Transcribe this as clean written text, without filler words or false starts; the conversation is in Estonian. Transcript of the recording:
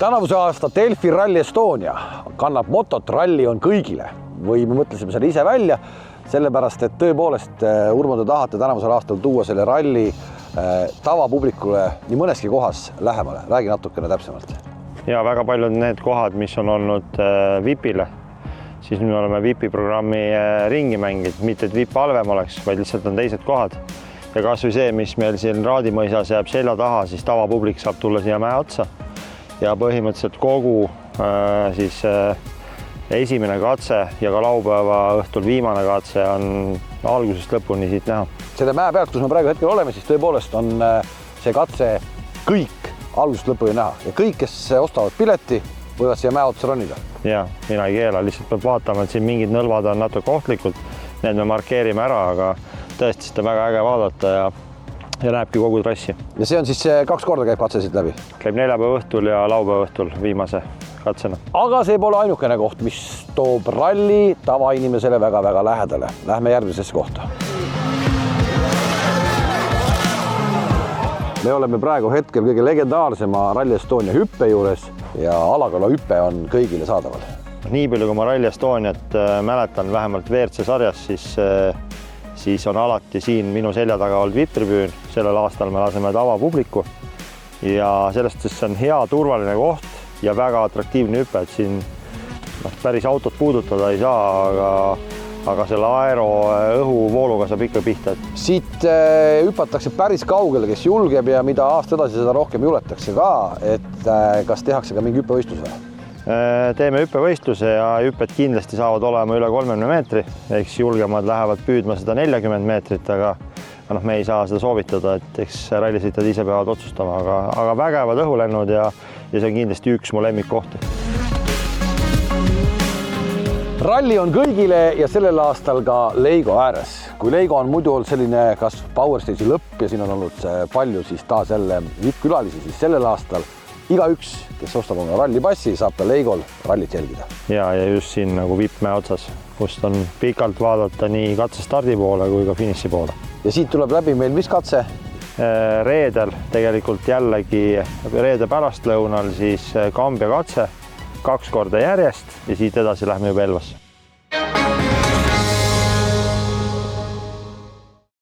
Tänavuse aasta Delfi Rally Estonia kannab motot Ralli on kõigile või me mõtlesime selle ise välja, sellepärast et tõepoolest Urmo, te tahate tänavusel aastal tuua selle ralli tavapublikule nii mõneski kohas lähemale. Räägi natukene täpsemalt. Ja väga paljud need kohad, mis on olnud VIPile, siis me oleme VIPi programmi ringi mängid, mitte et VIP halvem oleks, vaid lihtsalt on teised kohad. Ja kas või see, mis meil siin Raadimõisas jääb selja taha, siis tavapublik saab tulla siia mäe otsa. Ja põhimõtteliselt kogu esimene katse ja ka laupäeva õhtul viimane katse on algusest lõpuni siit näha. Selle mäe pealt, kus me praegu hetkel oleme, siis tõepoolest on see katse kõik algusest lõpuni näha. Ja kõik, kes ostavad pileti, võivad siia mäe otsa ronida. Ja, mina ei keela, lihtsalt peab vaatama, et siin mingid nõlvad on natuke ohtlikud. Need me markeerime ära, aga tõesti seda väga äge vaadata ja näebki kogu trassi. Ja see on siis 2 korda käib katse siit läbi? Käib neljapäeva õhtul ja laupäeva õhtul viimase katsena. Aga see pole ainukene koht, mis toob ralli tavainimesele väga-väga lähedale. Lähme järgmisesse kohta. Me oleme praegu hetkel kõige legendaarsema Rally Estonia hüppe juures ja alakala hüppe on kõigile saadaval. Nii palju, kui ma Rally Estoniat mäletan vähemalt WRC sarjas, siis on alati siin minu selja taga olnud VIP-tribüün. Sellel aastal me laseme tavapubliku ja sellest see on hea turvaline koht ja väga atraktiivne hüpe, et siin päris autot puudutada ei saa, aga selle aero õhuvooluga saab ikka pihta. Siit hüpatakse päris kaugele, kes julgeb ja mida aasta edasi seda rohkem juletakse ka, et kas tehakse ka mingi hüppevõistlus või? Teeme hüppevõistluse ja hüpped kindlasti saavad olema üle 30 meetri, eks julgemad lähevad püüdma seda 40 meetrit, aga me ei saa seda soovitada, et eks rallisõitjad ise peavad otsustama, aga vägevad õhulennud ja see on kindlasti üks mu lemmikkohti. Ralli on kõigile ja sellel aastal ka Leigo ääres. Kui Leigo on muidu olnud selline kas Power Stage'i lõpp ja siin on olnud palju siis taas jälle VIP-külalisi, siis sellel aastal igaüks, kes ostab oma rallipassi, saab ka Leigol rallit jälgida. Ja just siin nagu VIP-mäe otsas, kust on pikalt vaadata nii katse stardi poole kui ka finiši poole. Ja siit tuleb läbi meil mis katse? Reedel tegelikult jällegi reede pärastlõunal siis Kambja katse 2 korda järjest ja siit edasi lähme juba Elvasse.